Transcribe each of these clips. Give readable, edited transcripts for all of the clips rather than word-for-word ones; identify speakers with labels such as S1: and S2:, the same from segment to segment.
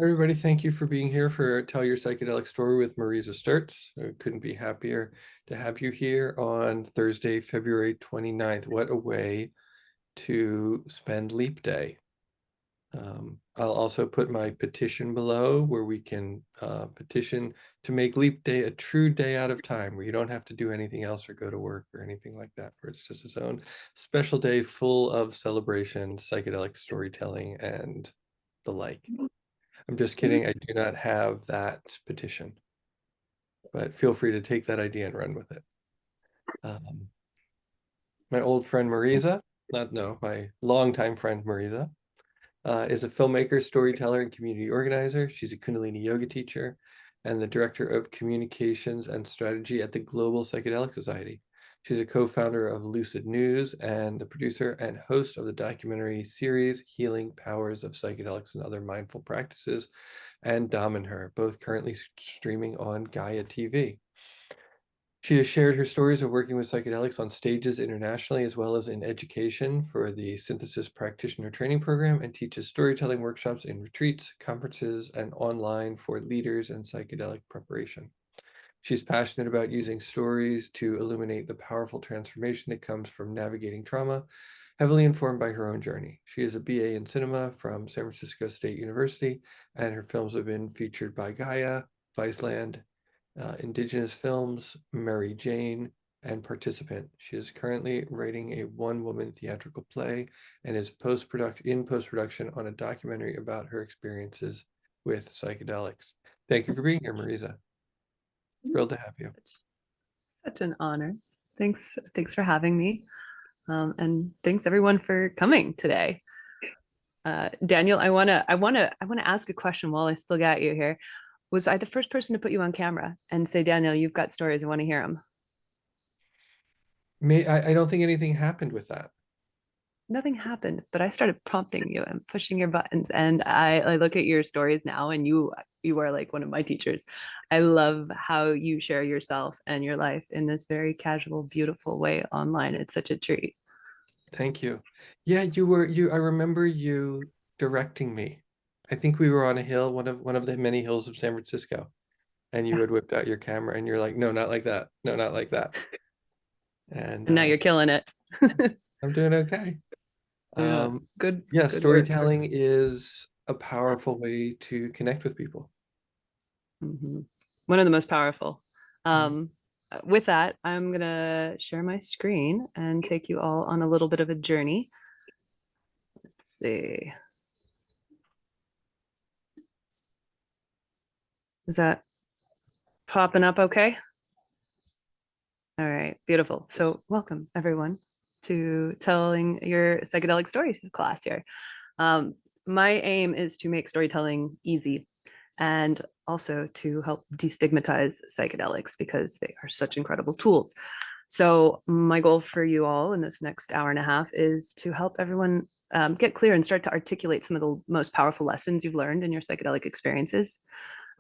S1: Everybody, thank you for being here for Tell Your Psychedelic Story with Mareesa Stertz. I couldn't be happier to have you here on Thursday, February 29th. What a way to spend Leap Day. I'll also put my petition below where we can petition to make Leap Day a true day out of time, where you don't have to do anything else or go to work or anything like that, where it's just its own special day full of celebration, psychedelic storytelling, and the like. I'm just kidding. I do not have that petition, but feel free to take that idea and run with it. My old friend Mareesa, my longtime friend Mareesa, is a filmmaker, storyteller, and community organizer. She's a Kundalini yoga teacher and the director of communications and strategy at the Global Psychedelic Society. She's a co-founder of Lucid News and the producer and host of the documentary series Healing Powers of Psychedelics and Other Mindful Practices, and Dom and Her, both currently streaming on Gaia TV. She has shared her stories of working with psychedelics on stages internationally, as well as in education for the Synthesis Practitioner Training Program, and teaches storytelling workshops in retreats, conferences, and online for leaders in psychedelic preparation. She's passionate about using stories to illuminate the powerful transformation that comes from navigating trauma, heavily informed by her own journey. She is a BA in cinema from San Francisco State University, and her films have been featured by Gaia, Viceland, Indigenous Films, Mary Jane, and Participant. She is currently writing a one-woman theatrical play and is in post-production on a documentary about her experiences with psychedelics. Thank you for being here, Mareesa. Thrilled to have you.
S2: Such an honor. Thanks for having me. And thanks everyone for coming today. Daniel, I wanna ask a question while I still got you here. Was I the first person to put you on camera and say, Daniel, you've got stories, I want to hear them?
S1: I don't think anything happened with that.
S2: Nothing happened, but I started prompting you and pushing your buttons. And I look at your stories now, and you are like one of my teachers. I love how you share yourself and your life in this very casual, beautiful way online. It's such a treat.
S1: Thank you. Yeah, I remember you directing me. I think we were on a hill, one of the many hills of San Francisco, and you had whipped out your camera and you're like, no, not like that. No, not like that.
S2: And now you're killing it.
S1: I'm doing okay.
S2: Yeah, good.
S1: Yeah,
S2: good
S1: storytelling
S2: work.
S1: is a powerful way to connect with people.
S2: One of the most powerful. With that, I'm gonna share my screen and take you all on a little bit of a journey. Let's see. Is that popping up okay? All right, beautiful. So welcome everyone to Telling Your Psychedelic Story class here. My aim is to make storytelling easy and also to help destigmatize psychedelics because they are such incredible tools. So my goal for you all in this next hour and a half is to help everyone get clear and start to articulate some of the most powerful lessons you've learned in your psychedelic experiences.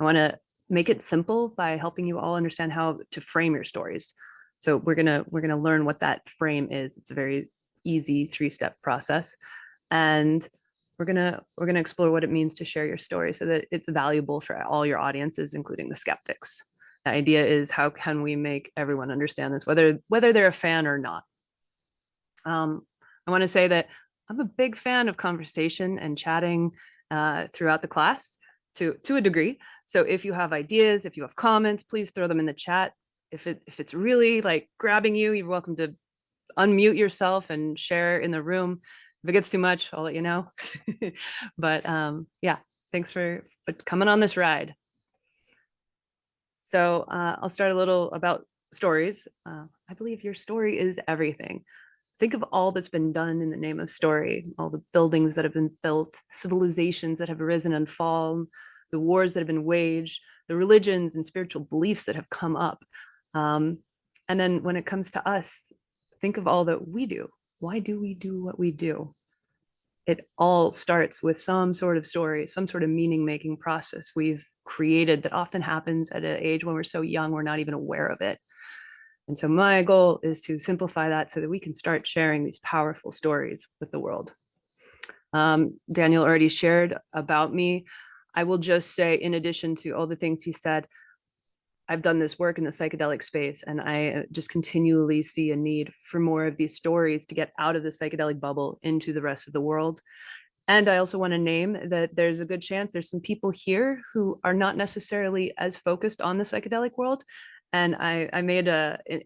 S2: I want to make it simple by helping you all understand how to frame your stories. So we're gonna learn what that frame is. It's a very easy 3-step process, and we're gonna explore what it means to share your story so that it's valuable for all your audiences, including the skeptics. The idea is, how can we make everyone understand this, whether they're a fan or not? I want to say that I'm a big fan of conversation and chatting throughout the class to a degree. So if you have ideas, if you have comments, please throw them in the chat. If it's really like grabbing you, you're welcome to unmute yourself and share in the room. If it gets too much, I'll let you know. But yeah, thanks for coming on this ride. So I'll start a little about stories. I believe your story is everything. Think of all that's been done in the name of story, all the buildings that have been built, civilizations that have arisen and fallen, the wars that have been waged, the religions and spiritual beliefs that have come up. And then when it comes to us, think of all that we do. Why do we do what we do? It all starts with some sort of story, some sort of meaning-making process we've created that often happens at an age when we're so young, we're not even aware of it. And so my goal is to simplify that so that we can start sharing these powerful stories with the world. Daniel already shared about me. I will just say, in addition to all the things he said, I've done this work in the psychedelic space, and I just continually see a need for more of these stories to get out of the psychedelic bubble into the rest of the world. And I also want to name that there's a good chance there's some people here who are not necessarily as focused on the psychedelic world. And I made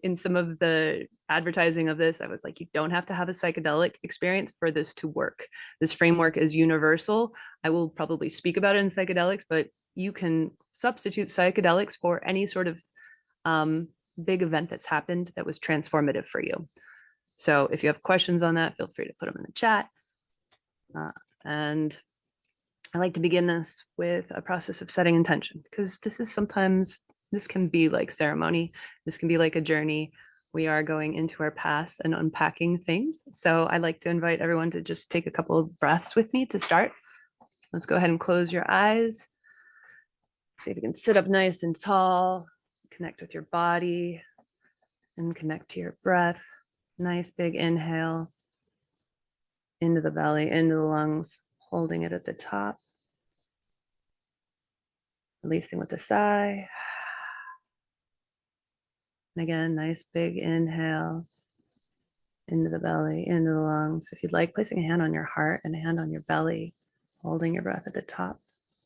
S2: in some of the advertising of this, I was like, you don't have to have a psychedelic experience for this to work. This framework is universal. I will probably speak about it in psychedelics, but you can substitute psychedelics for any sort of big event that's happened that was transformative for you. So if you have questions on that, feel free to put them in the chat. And I like to begin this with a process of setting intention, because this can be like ceremony. This can be like a journey. We are going into our past and unpacking things. So I like to invite everyone to just take a couple of breaths with me to start. Let's go ahead and close your eyes. See if you can sit up nice and tall, connect with your body, and connect to your breath. Nice big inhale into the belly, into the lungs, holding it at the top. Releasing with a sigh. And again, nice big inhale into the belly, into the lungs. If you'd like, placing a hand on your heart and a hand on your belly, holding your breath at the top,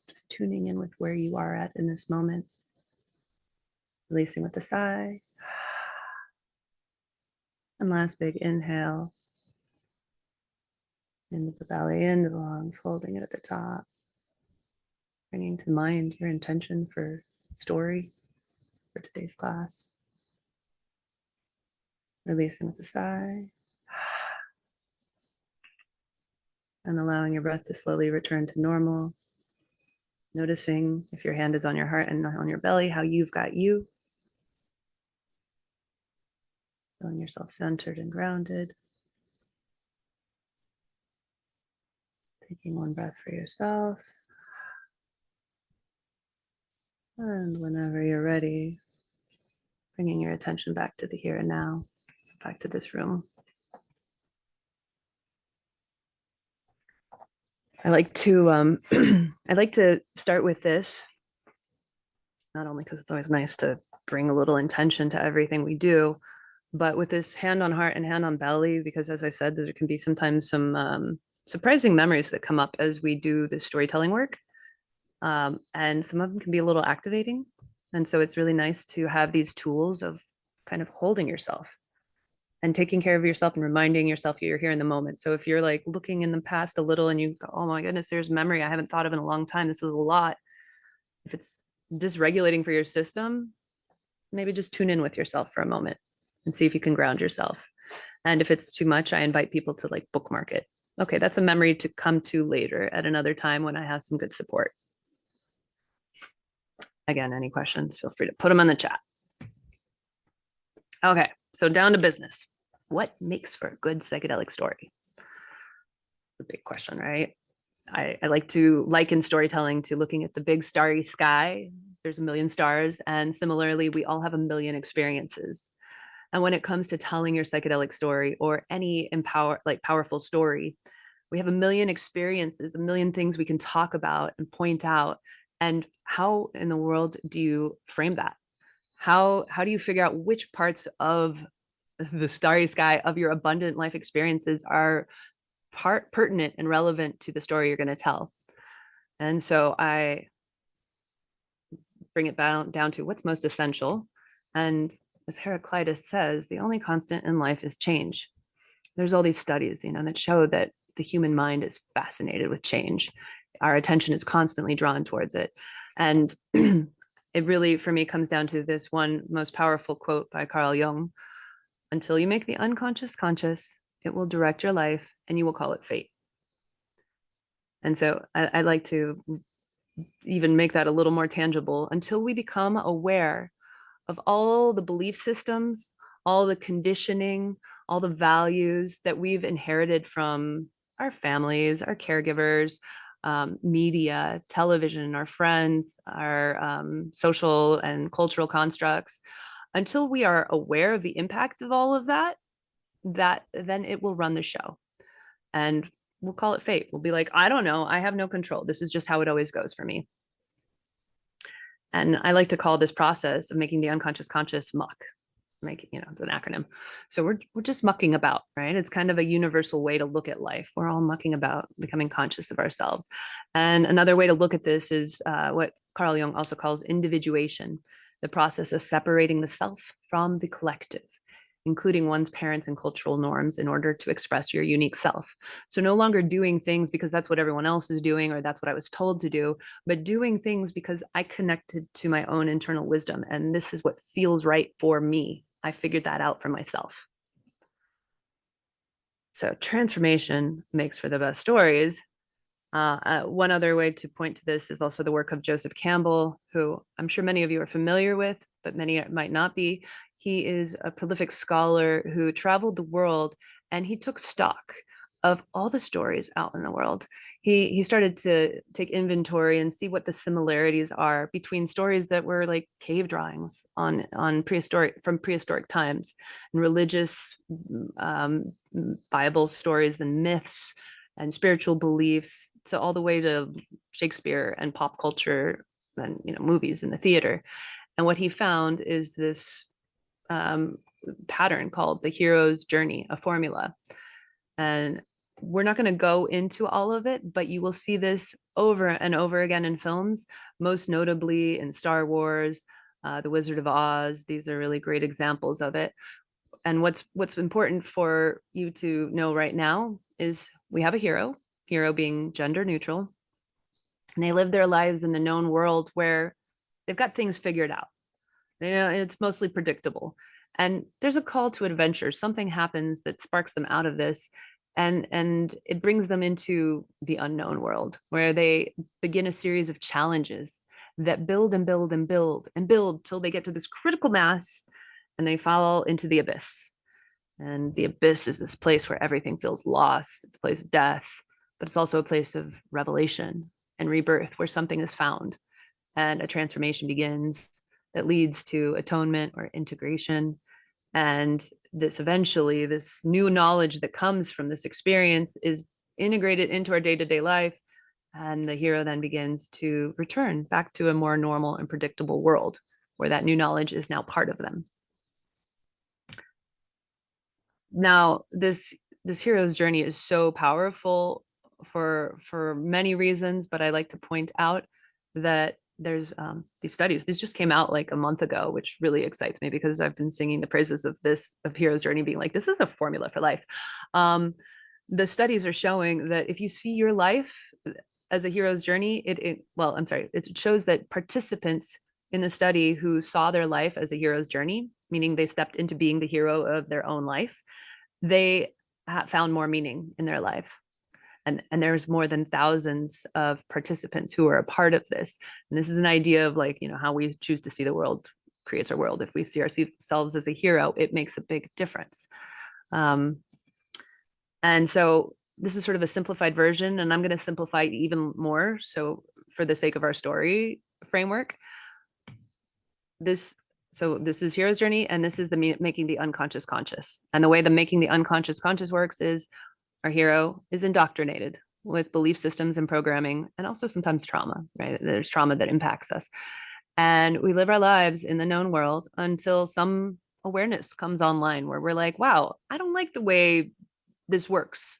S2: just tuning in with where you are at in this moment. Releasing with a sigh. And last big inhale into the belly, into the lungs, holding it at the top. Bringing to mind your intention for story for today's class. Releasing with a sigh. And allowing your breath to slowly return to normal. Noticing if your hand is on your heart and on your belly, how you've got you. Feeling yourself centered and grounded. Taking one breath for yourself. And whenever you're ready, bringing your attention back to the here and now, back to this room. I like to start with this, not only because it's always nice to bring a little intention to everything we do, but with this hand on heart and hand on belly, because as I said, there can be sometimes some surprising memories that come up as we do the storytelling work. And some of them can be a little activating. And so it's really nice to have these tools of kind of holding yourself and taking care of yourself and reminding yourself you're here in the moment. So if you're like looking in the past a little and you go, oh my goodness, there's memory I haven't thought of in a long time. This is a lot. If it's dysregulating for your system, maybe just tune in with yourself for a moment and see if you can ground yourself. And if it's too much, I invite people to like bookmark it. Okay, that's a memory to come to later at another time when I have some good support. Again, any questions, feel free to put them in the chat. Okay, so down to business. What makes for a good psychedelic story? The big question, right? I like to liken storytelling to looking at the big starry sky. There's a million stars, and similarly, we all have a million experiences. And when it comes to telling your psychedelic story or any powerful story, we have a million experiences, a million things we can talk about and point out. And how in the world do you frame that? How do you figure out which parts of the starry sky of your abundant life experiences are pertinent and relevant to the story you're going to tell? And so I bring it down to what's most essential. And as Heraclitus says, the only constant in life is change. There's all these studies, that show that the human mind is fascinated with change. Our attention is constantly drawn towards it. And it really, for me, comes down to this one most powerful quote by Carl Jung: until you make the unconscious conscious, it will direct your life and you will call it fate. And so I like to even make that a little more tangible. Until we become aware of all the belief systems, all the conditioning, all the values that we've inherited from our families, our caregivers, media, television, our friends, our social and cultural constructs, until we are aware of the impact of all of that, then it will run the show. And we'll call it fate. We'll be like, I don't know, I have no control. This is just how it always goes for me. And I like to call this process of making the unconscious conscious muck. It's an acronym. So we're just mucking about, right? It's kind of a universal way to look at life. We're all mucking about, becoming conscious of ourselves. And another way to look at this is what Carl Jung also calls individuation, the process of separating the self from the collective, including one's parents and cultural norms in order to express your unique self. So no longer doing things because that's what everyone else is doing or that's what I was told to do, but doing things because I connected to my own internal wisdom and this is what feels right for me. I figured that out for myself. So transformation makes for the best stories. One other way to point to this is also the work of Joseph Campbell, who I'm sure many of you are familiar with, but many might not be. He is a prolific scholar who traveled the world and he took stock of all the stories out in the world. He started to take inventory and see what the similarities are between stories that were like cave drawings on prehistoric times, and religious Bible stories and myths and spiritual beliefs, to all the way to Shakespeare and pop culture and movies in the theater. And what he found is this pattern called the hero's journey, a formula. And we're not going to go into all of it, but you will see this over and over again in films, most notably in Star Wars, The Wizard of Oz. These are really great examples of it. And what's important for you to know right now is we have a hero being gender neutral, and they live their lives in the known world where they've got things figured out. It's mostly predictable. And there's a call to adventure. Something happens that sparks them out of this. And it brings them into the unknown world where they begin a series of challenges that build and build and build and build till they get to this critical mass and they fall into the abyss. And the abyss is this place where everything feels lost. It's a place of death, but it's also a place of revelation and rebirth where something is found and a transformation begins that leads to atonement or integration. And this new knowledge that comes from this experience is integrated into our day-to-day life. And the hero then begins to return back to a more normal and predictable world where that new knowledge is now part of them. Now, this hero's journey is so powerful for many reasons, but I like to point out that there's these studies. These just came out like a month ago, which really excites me because I've been singing the praises of hero's journey, being like, this is a formula for life. The studies are showing that if you see your life as a hero's journey, it shows that participants in the study who saw their life as a hero's journey, meaning they stepped into being the hero of their own life, they found more meaning in their life. And there's more than thousands of participants who are a part of this. And this is an idea of how we choose to see the world creates our world. If we see ourselves as a hero, it makes a big difference. And so this is sort of a simplified version, and I'm going to simplify it even more. So for the sake of our story framework, this is hero's journey, and this is the making the unconscious conscious. And the way the making the unconscious conscious works is our hero is indoctrinated with belief systems and programming, and also sometimes trauma, right? There's trauma that impacts us. And we live our lives in the known world until some awareness comes online where we're like, wow, I don't like the way this works.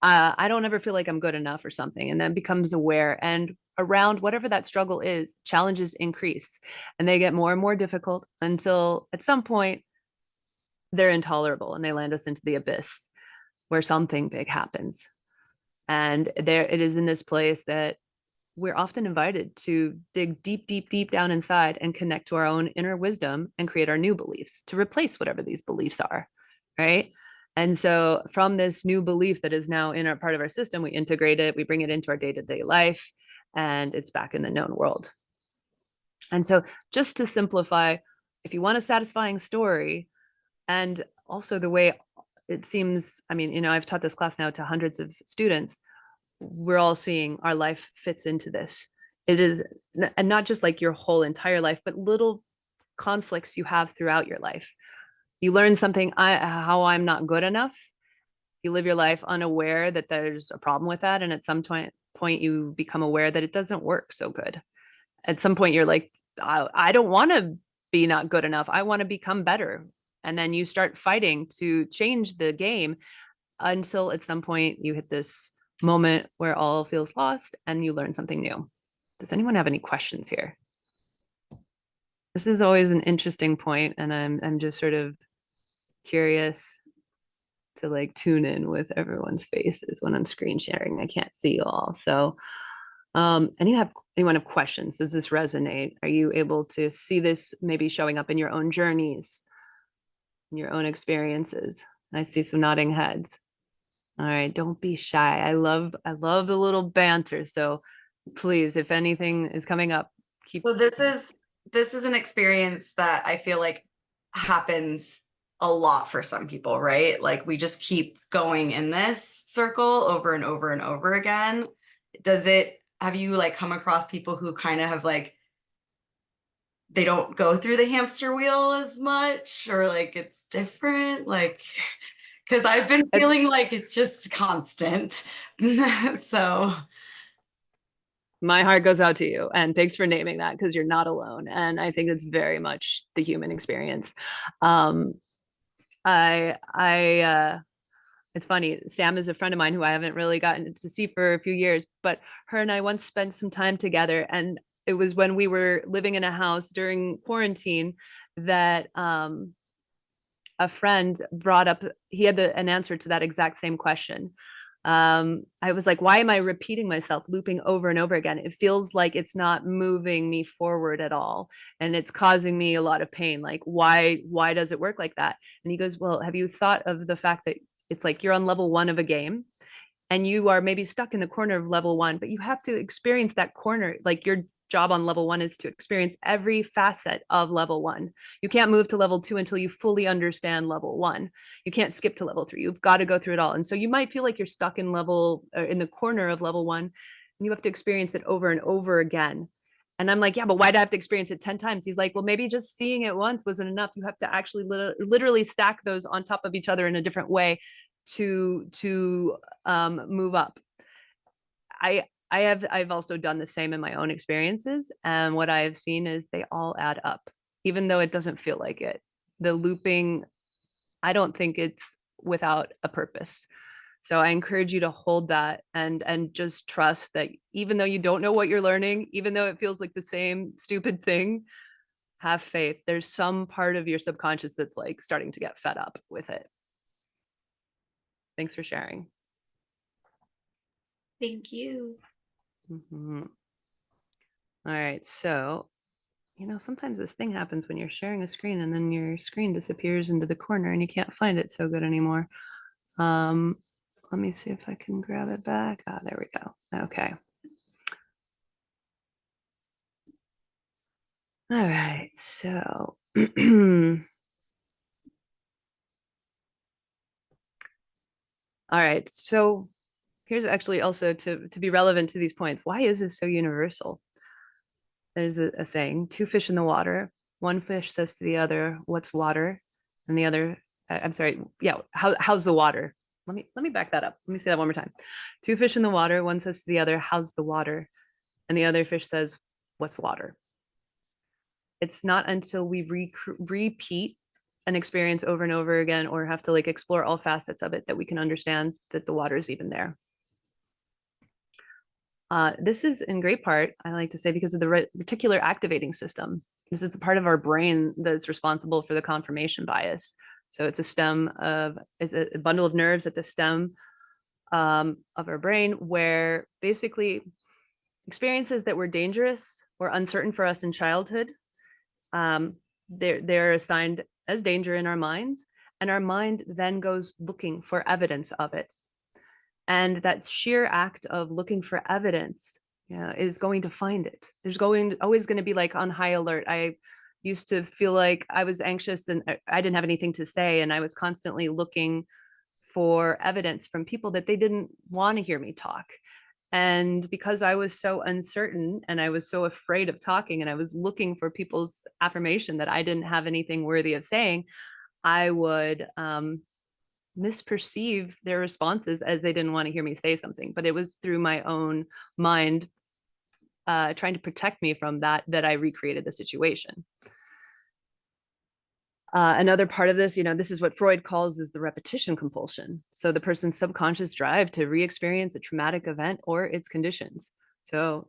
S2: I don't ever feel like I'm good enough or something, and then becomes aware. And around whatever that struggle is, challenges increase and they get more and more difficult until at some point they're intolerable and they land us into the abyss where something big happens. And there it is in this place that we're often invited to dig deep, deep, deep down inside and connect to our own inner wisdom and create our new beliefs to replace whatever these beliefs are, right? And so from this new belief that is now in our part of our system, we integrate it, we bring it into our day-to-day life, and it's back in the known world. And so just to simplify, if you want a satisfying story, and also the way it seems, I've taught this class now to hundreds of students, we're all seeing our life fits into this. It is, and not just like your whole entire life, but little conflicts you have throughout your life. You learn something, how I'm not good enough. You live your life unaware that there's a problem with that. And at some point you become aware that it doesn't work so good. At some point you're like, I don't want to be not good enough. I want to become better. And then you start fighting to change the game until at some point you hit this moment where all feels lost and you learn something new. Does anyone have any questions here? This is always an interesting point, and I'm just sort of curious to like tune in with everyone's faces when I'm screen sharing. I can't see you all. So anyone have questions? Does this resonate? Are you able to see this maybe showing up in your own journeys, in your own experiences? I see some nodding heads. All right, don't be shy. I love the little banter. So please, if anything is coming up, keep.
S3: So this is an experience that I feel like happens a lot for some people, right? Like we just keep going in this circle over and over and over again. Have you like come across people who kind of have like they don't go through the hamster wheel as much, or like it's different? Like, because I've been feeling like it's just constant. So
S2: my heart goes out to you, and thanks for naming that, because you're not alone, and I think it's very much the human experience. I it's funny, Sam is a friend of mine who I haven't really gotten to see for a few years, but her and I once spent some time together, and it was when we were living in a house during quarantine that a friend brought up, he had an answer to that exact same question. I was like, why am I repeating myself, looping over and over again? It feels like it's not moving me forward at all, and it's causing me a lot of pain. Like, why does it work like that? And he goes, well, have you thought of the fact that it's like you're on level 1 of a game, and you are maybe stuck in the corner of level 1, but you have to experience that corner. Like, your job on level 1 is to experience every facet of level 1. You can't move to level 2 until you fully understand level 1. You can't skip to level 3. You've got to go through it all. And so you might feel like you're stuck in in the corner of level 1, and you have to experience it over and over again. And I'm like, yeah, but why do I have to experience it 10 times? He's like, well, maybe just seeing it once wasn't enough. You have to actually literally stack those on top of each other in a different way to move up. I've also done the same in my own experiences, and what I have seen is they all add up, even though it doesn't feel like it. The looping, I don't think it's without a purpose. So I encourage you to hold that and just trust that even though you don't know what you're learning, even though it feels like the same stupid thing, have faith. There's some part of your subconscious that's like starting to get fed up with it. Thanks for sharing.
S3: thank you.
S2: Mm-hmm. All right, so sometimes this thing happens when you're sharing a screen and then your screen disappears into the corner and you can't find it so good anymore. Let me see if I can grab it back. Ah, there we go. Okay. All right, so all right, so here's actually also to be relevant to these points. Why is this so universal? There's a saying, 2 fish in the water. One fish says to the other, what's water? And the other, I'm sorry, yeah, how's the water? Let me back that up. Let me say that one more time. 2 fish in the water. One says to the other, how's the water? And the other fish says, what's water? It's not until we repeat an experience over and over again, or have to like explore all facets of it, that we can understand that the water is even there. This is in great part, I like to say, because of the reticular activating system. This is the part of our brain that's responsible for the confirmation bias. So it's it's a bundle of nerves at the stem of our brain, where basically experiences that were dangerous or uncertain for us in childhood, they're assigned as danger in our minds, and our mind then goes looking for evidence of it. And that sheer act of looking for evidence, is going to find it. There's always going to be like on high alert. I used to feel like I was anxious and I didn't have anything to say, and I was constantly looking for evidence from people that they didn't want to hear me talk. And because I was so uncertain and I was so afraid of talking, and I was looking for people's affirmation that I didn't have anything worthy of saying, I would misperceive their responses as they didn't want to hear me say something. But it was through my own mind trying to protect me from that I recreated the situation. Another part of this, this is what Freud calls is the repetition compulsion. So the person's subconscious drive to re-experience a traumatic event or its conditions. So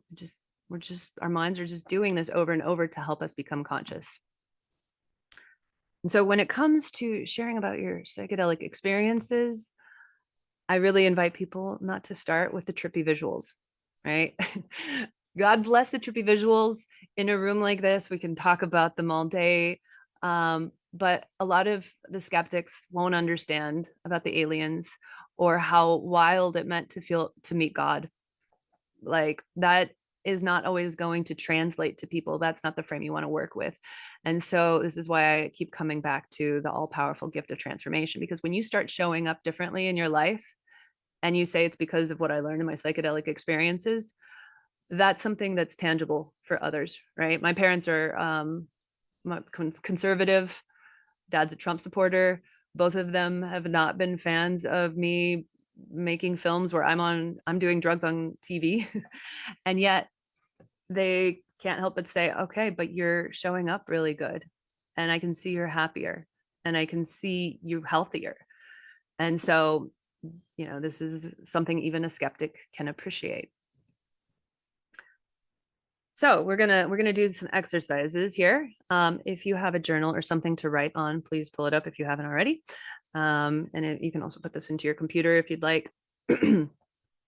S2: our minds are just doing this over and over to help us become conscious. And so when it comes to sharing about your psychedelic experiences, I really invite people not to start with the trippy visuals, right? God bless the trippy visuals. In a room like this, we can talk about them all day. But a lot of the skeptics won't understand about the aliens or how wild it meant to meet God. Like that is not always going to translate to people. That's not the frame you want to work with. And so this is why I keep coming back to the all-powerful gift of transformation, because when you start showing up differently in your life and you say it's because of what I learned in my psychedelic experiences, that's something that's tangible for others, right? My parents are conservative. Dad's a Trump supporter. Both of them have not been fans of me making films where I'm doing drugs on TV. And yet they can't help but say, okay, but you're showing up really good. And I can see you're happier and I can see you healthier. And so, this is something even a skeptic can appreciate. So we're gonna do some exercises here. If you have a journal or something to write on, please pull it up if you haven't already. You can also put this into your computer if you'd like.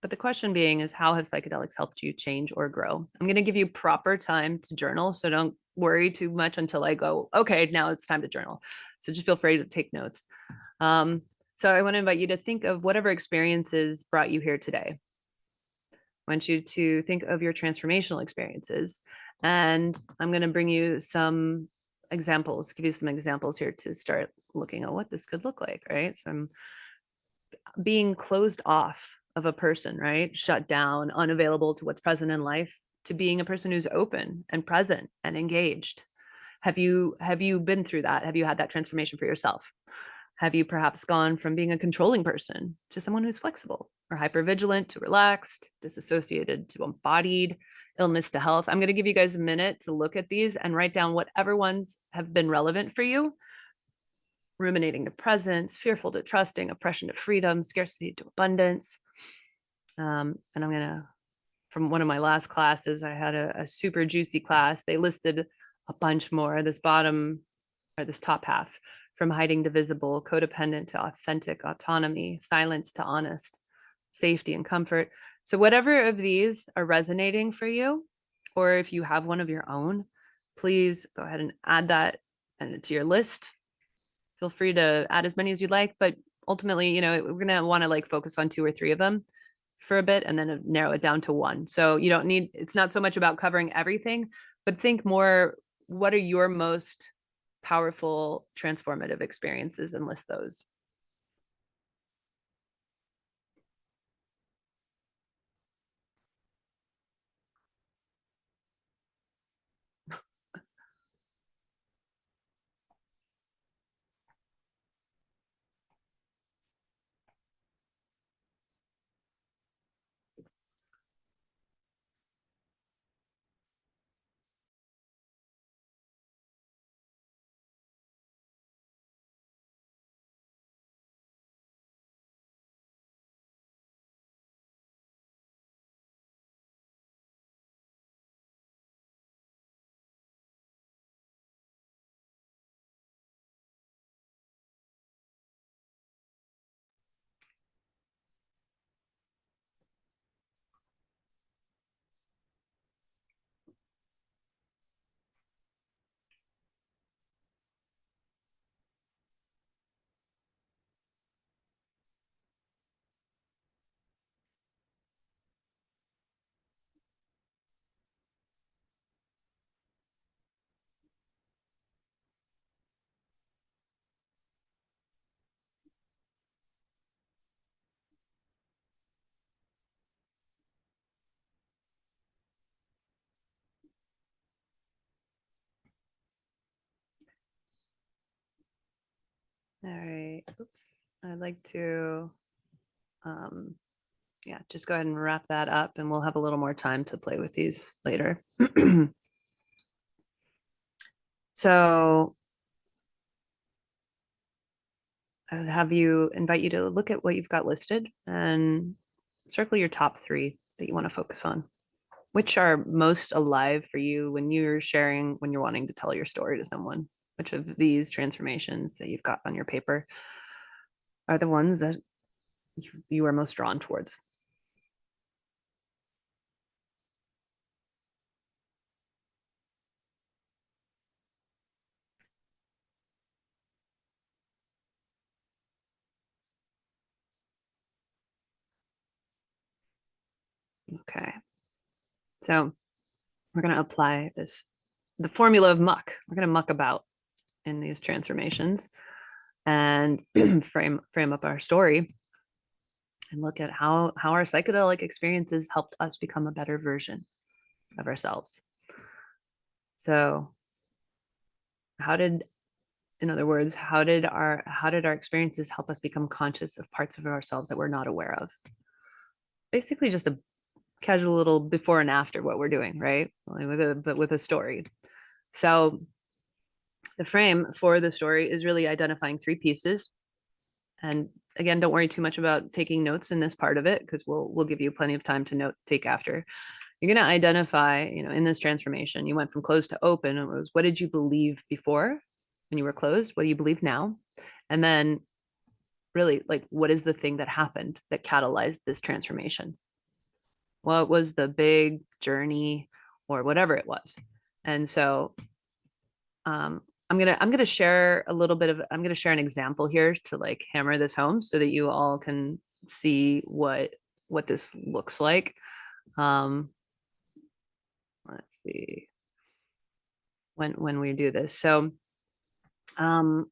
S2: But the question being is, how have psychedelics helped you change or grow? I'm going to give you proper time to journal, so don't worry too much until I go, okay, now it's time to journal. So just feel free to take notes. So I want to invite you to think of whatever experiences brought you here today. I want you to think of your transformational experiences. And I'm going to bring you some examples, give you some examples here to start looking at what this could look like, right? So I'm being closed off of a person, right? Shut down, unavailable to what's present in life, to being a person who's open and present and engaged. Have you been through that? Have you had that transformation for yourself? Have you perhaps gone from being a controlling person to someone who's flexible, or hypervigilant to relaxed, disassociated to embodied, illness to health? I'm going to give you guys a minute to look at these and write down whatever ones have been relevant for you. Ruminating to presence, fearful to trusting, oppression to freedom, scarcity to abundance. And I'm going to, from one of my last classes, I had a super juicy class. They listed a bunch more. This top half: from hiding to visible, codependent to authentic, autonomy, silence to honest, safety and comfort. So whatever of these are resonating for you, or if you have one of your own, please go ahead and add that to your list. Feel free to add as many as you'd like, but ultimately, we're going to want to focus on 2 or 3 of them for a bit and then narrow it down to 1. So it's not so much about covering everything, but think more, what are your most powerful transformative experiences, and list those. All right. Oops. I'd like to yeah, just go ahead and wrap that up and we'll have a little more time to play with these later. So I would have you invite you to look at what you've got listed and circle your top 3 that you want to focus on. Which are most alive for you when you're sharing, when you're wanting to tell your story to someone? Which of these transformations that you've got on your paper are the ones that you are most drawn towards? Okay. So we're going to apply the formula of muck. We're going to muck about in these transformations and frame up our story and look at how our psychedelic experiences helped us become a better version of ourselves. So in other words, how did our experiences help us become conscious of parts of ourselves that we're not aware of? Basically just a casual little before and after what we're doing, right? But with a story. So the frame for the story is really identifying 3 pieces. And again, don't worry too much about taking notes in this part of it, because we'll give you plenty of time to take after. You're going to identify, in this transformation, you went from closed to open. It was, what did you believe before when you were closed? What do you believe now? And then really, like, what is the thing that happened that catalyzed this transformation? What was the big journey or whatever it was? And so I'm gonna share a little bit of, I'm gonna share an example here to like hammer this home so that you all can see what this looks like. Let's see when we do this. So I'll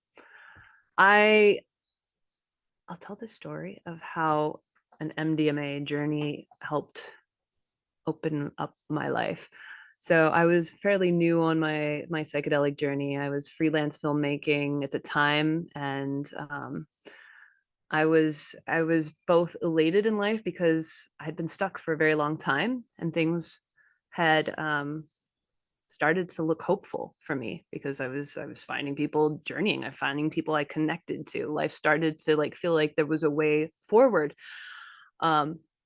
S2: tell the story of how an MDMA journey helped open up my life. So I was fairly new on my psychedelic journey. I was freelance filmmaking at the time, and I was both elated in life because I had been stuck for a very long time, and things had started to look hopeful for me because I was finding people journeying. I finding people I connected to. Life started to like feel like there was a way forward.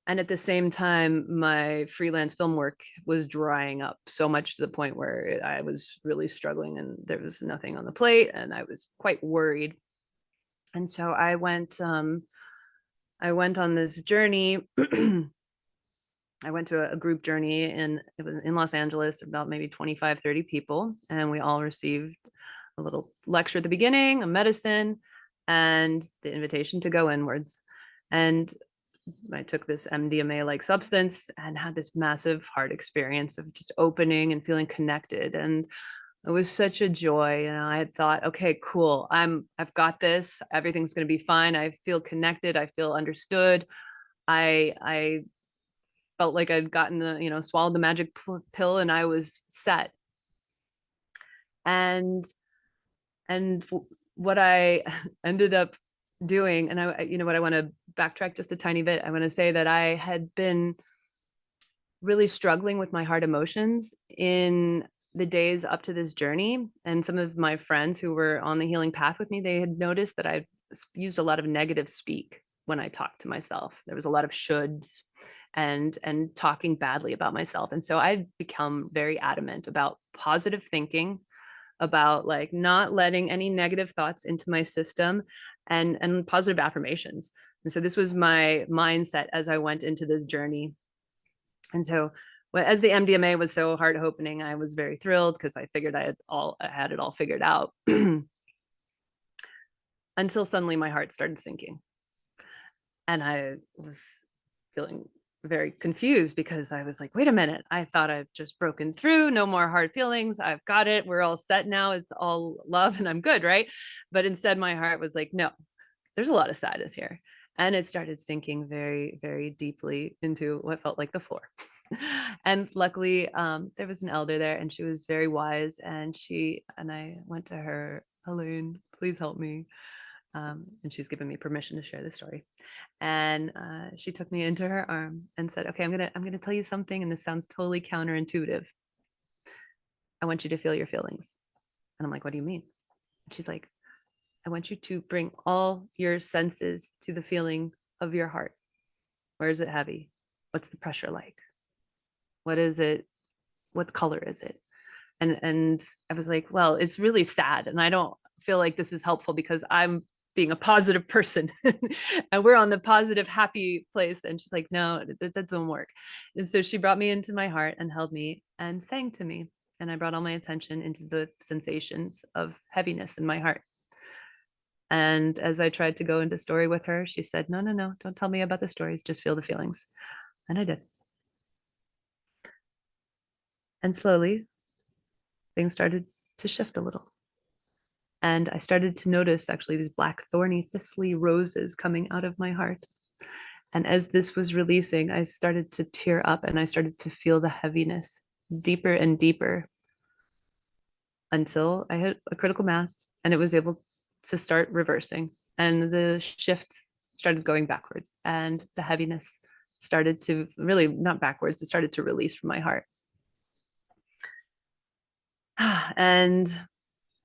S2: And at the same time, my freelance film work was drying up so much to the point where I was really struggling and there was nothing on the plate, and I was quite worried. And so I went on this journey. I went to a group journey it was in Los Angeles, about maybe 25, 30 people. And we all received a little lecture at the beginning, a medicine, and the invitation to go inwards. And I took this MDMA-like substance and had this massive heart experience of just opening and feeling connected. And it was such a joy. I had thought, okay, cool. I've got this. Everything's going to be fine. I feel connected. I feel understood. I felt like I'd gotten swallowed the magic pill and I was set. And what I ended up doing, and what I want to backtrack just a tiny bit. I want to say that I had been really struggling with my heart emotions in the days up to this journey. And some of my friends who were on the healing path with me, they had noticed that I used a lot of negative speak when I talked to myself. There was a lot of shoulds and talking badly about myself. And so I'd become very adamant about positive thinking, about like not letting any negative thoughts into my system, and positive affirmations. And so this was my mindset as I went into this journey. And so as the MDMA was so heart opening, I was very thrilled because I figured I had it all figured out until suddenly my heart started sinking. And I was feeling very confused because I was like, wait a minute, I thought I've just broken through, no more hard feelings. I've got it. We're all set now. It's all love and I'm good, right? But instead my heart was like, no, there's a lot of sadness here. And it started sinking very, very deeply into what felt like the floor. And luckily there was an elder there and she was very wise, and I went to her, Elaine, please help me. And she's given me permission to share this story. And she took me into her arm and said, okay, I'm gonna tell you something, and this sounds totally counterintuitive. I want you to feel your feelings. And I'm like, what do you mean? And she's like, I want you to bring all your senses to the feeling of your heart. Where is it heavy? What's the pressure like? What is it? What color is it? And I was like, well, it's really sad, and I don't feel like this is helpful because I'm being a positive person and we're on the positive, happy place. And she's like, no, that doesn't work. And so she brought me into my heart and held me and sang to me. And I brought all my attention into the sensations of heaviness in my heart. And as I tried to go into story with her, she said, no, no, no, don't tell me about the stories, just feel the feelings. And I did. And slowly things started to shift a little. And I started to notice actually these black thorny thistly roses coming out of my heart. And as this was releasing, I started to tear up and I started to feel the heaviness deeper and deeper until I hit a critical mass and it was able to start reversing. And the shift started going backwards and the heaviness started to really not backwards, it started to release from my heart. And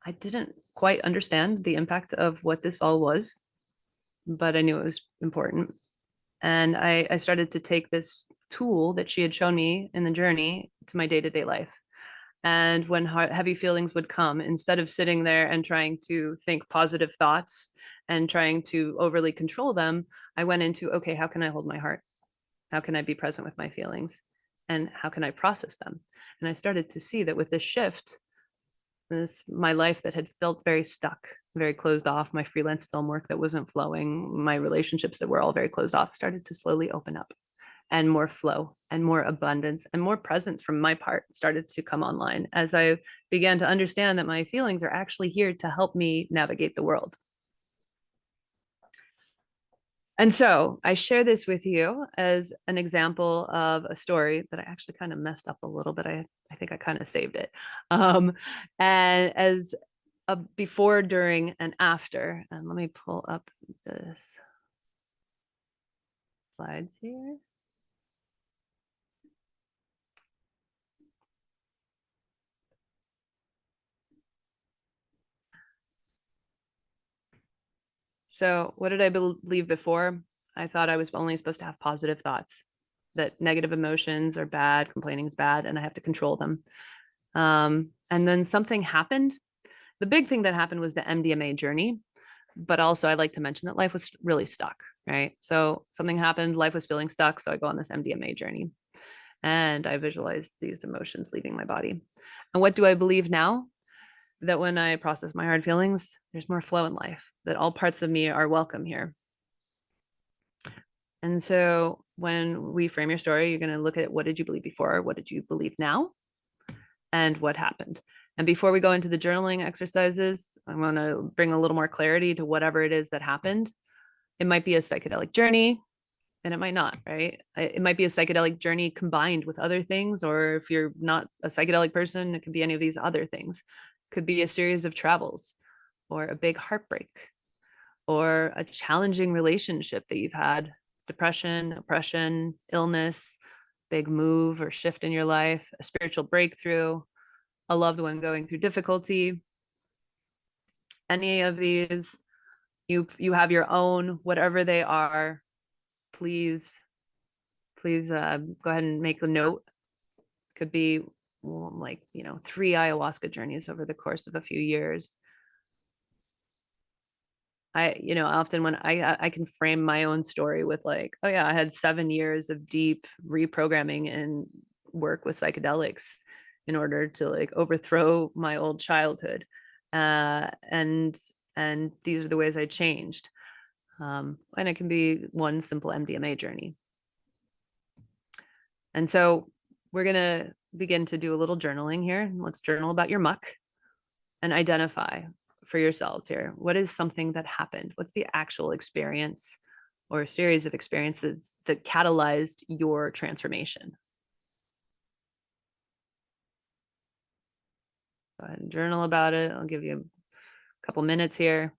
S2: I didn't quite understand the impact of what this all was, but I knew it was important. And I started to take this tool that she had shown me in the journey to my day-to-day life. And when heavy feelings would come, instead of sitting there and trying to think positive thoughts and trying to overly control them, I went into, okay, how can I hold my heart? How can I be present with my feelings? And how can I process them? And I started to see that with this shift, my life that had felt very stuck, very closed off, my freelance film work that wasn't flowing, my relationships that were all very closed off started to slowly open up, and more flow and more abundance and more presence from my part started to come online as I began to understand that my feelings are actually here to help me navigate the world. And so I share this with you as an example of a story that I actually kind of messed up a little bit. I think I kind of saved it. And as a before, during, and after. And let me pull up this slides here. So what did I believe before? I thought I was only supposed to have positive thoughts, that negative emotions are bad, complaining is bad, and I have to control them. And then something happened. The big thing that happened was the MDMA journey. But also I like to mention that life was really stuck, right? So something happened, life was feeling stuck. So I go on this MDMA journey and I visualize these emotions leaving my body. And what do I believe now? That when I process my hard feelings, there's more flow in life, that all parts of me are welcome here. And so when we frame your story, you're going to look at what did you believe before? What did you believe now? And what happened? And before we go into the journaling exercises, I want to bring a little more clarity to whatever it is that happened. It might be a psychedelic journey and it might not, right? It might be a psychedelic journey combined with other things, or if you're not a psychedelic person, it could be any of these other things. It could be a series of travels or a big heartbreak or a challenging relationship that you've had, depression, oppression, illness, big move or shift in your life, a spiritual breakthrough, a loved one going through difficulty. Any of these, you have your own, whatever they are, please go ahead and make a note. Could be like, 3 ayahuasca journeys over the course of a few years. Often when I can frame my own story with like, oh yeah, I had 7 years of deep reprogramming and work with psychedelics in order to like overthrow my old childhood. And these are the ways I changed. And it can be one simple MDMA journey. And so we're going to begin to do a little journaling here. Let's journal about your muck and identify for yourselves here. What is something that happened? What's the actual experience or a series of experiences that catalyzed your transformation? Go ahead and journal about it. I'll give you a couple minutes here.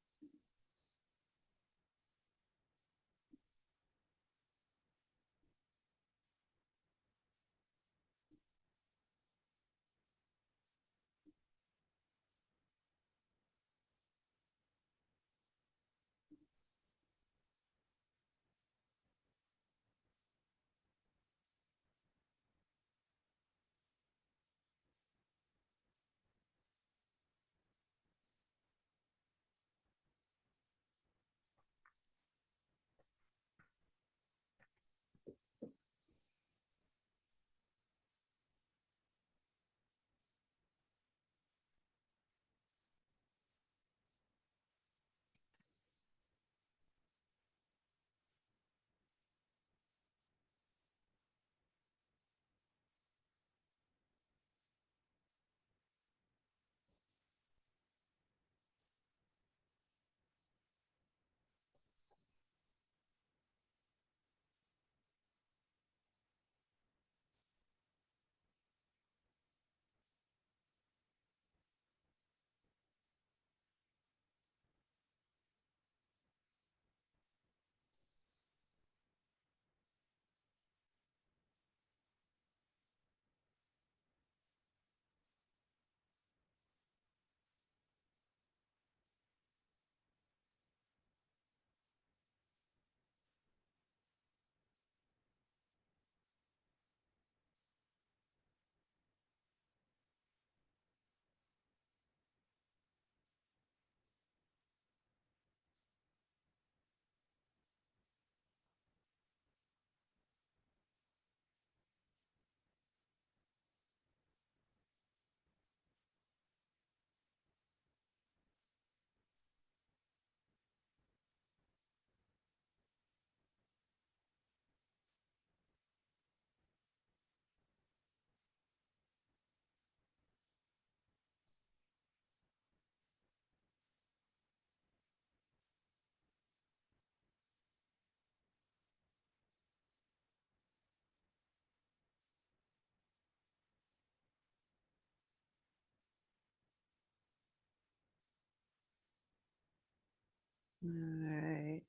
S2: right.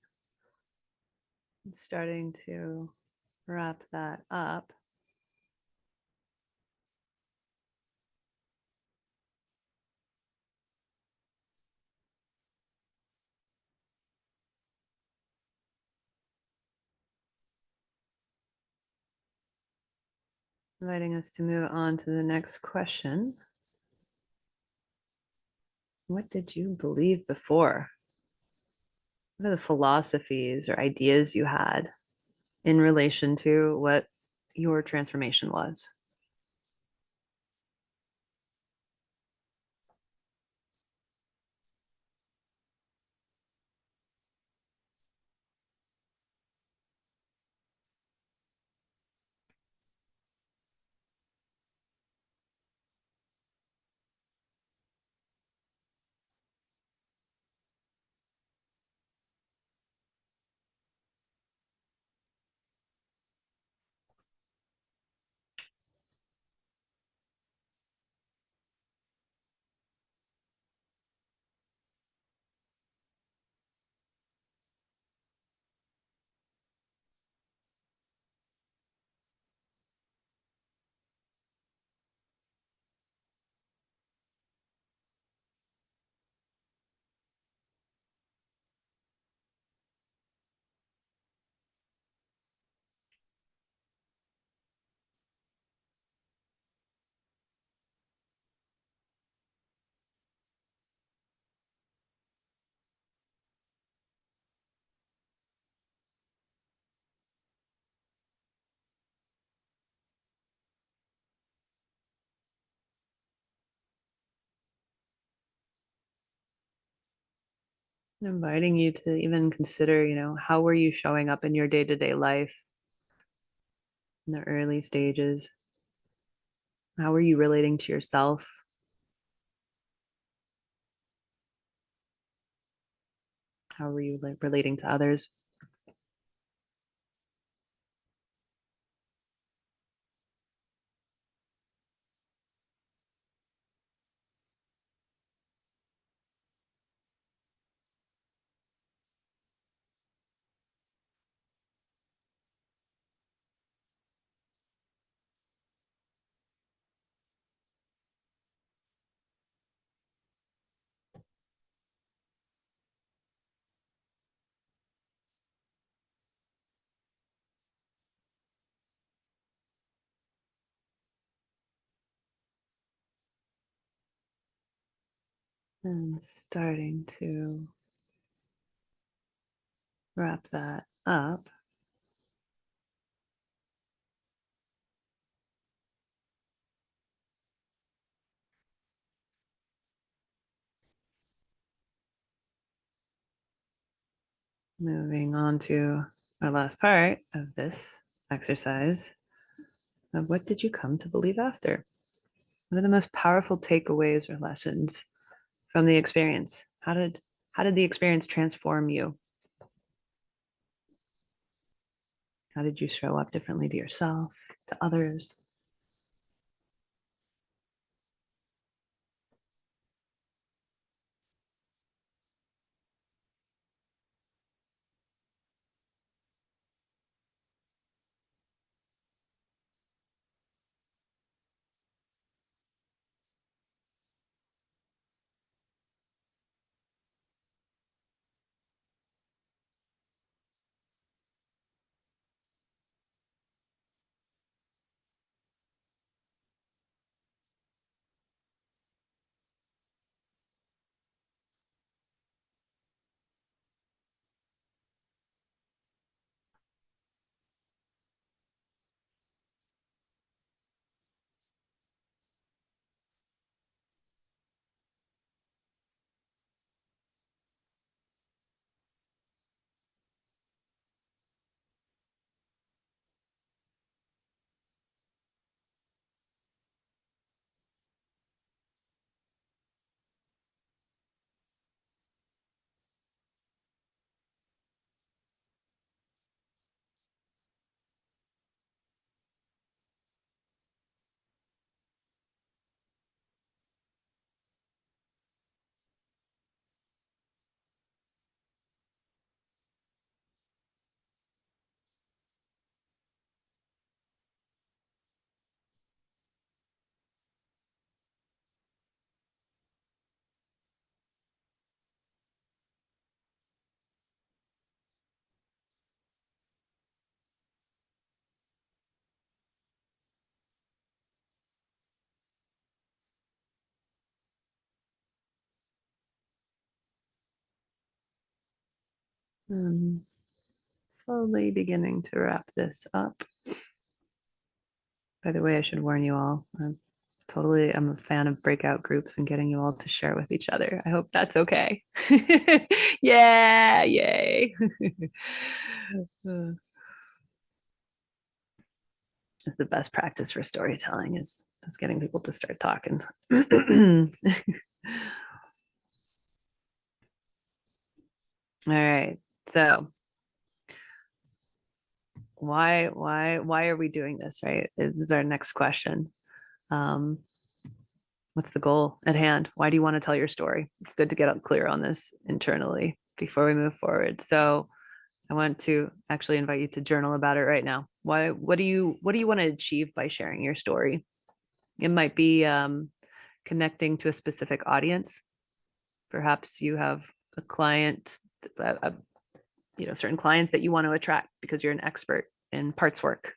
S2: Starting to wrap that up. Inviting us to move on to the next question. What did you believe before? What are the philosophies or ideas you had in relation to what your transformation was? Inviting you to even consider, how were you showing up in your day-to-day life in the early stages? How were you relating to yourself? How were you relating to others? And starting to wrap that up. Moving on to our last part of this exercise of what did you come to believe after? What are the most powerful takeaways or lessons from the experience? How did the experience transform you? How did you show up differently to yourself, to others? Slowly beginning to wrap this up. By the way, I should warn you all, I'm a fan of breakout groups and getting you all to share with each other. I hope that's okay. Yeah, yay. It's the best practice for storytelling is getting people to start talking. All right. So why are we doing this, right? Is our next question. What's the goal at hand? Why do you want to tell your story? It's good to get up clear on this internally before we move forward. So I want to actually invite you to journal about it right now. What do you want to achieve by sharing your story? It might be connecting to a specific audience. Perhaps you have a client, certain clients that you want to attract because you're an expert in parts work,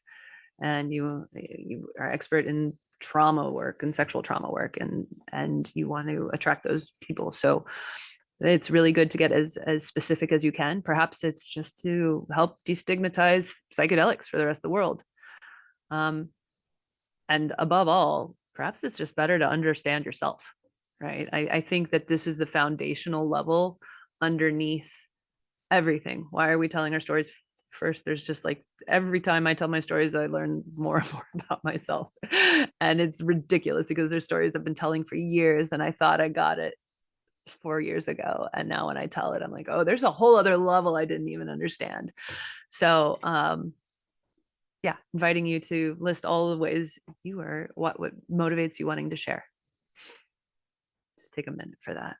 S2: and you are expert in trauma work and sexual trauma work, and you want to attract those people. So it's really good to get as specific as you can. Perhaps it's just to help destigmatize psychedelics for the rest of the world. And above all, perhaps it's just better to understand yourself, right? I think that this is the foundational level underneath everything. Why are we telling our stories first? There's just like every time I tell my stories, I learn more and more about myself. And it's ridiculous because there's stories I've been telling for years and I thought I got it 4 years ago. And now when I tell it, I'm like, oh, there's a whole other level I didn't even understand. So yeah, inviting you to list all the ways you are, what motivates you wanting to share. Just take a minute for that.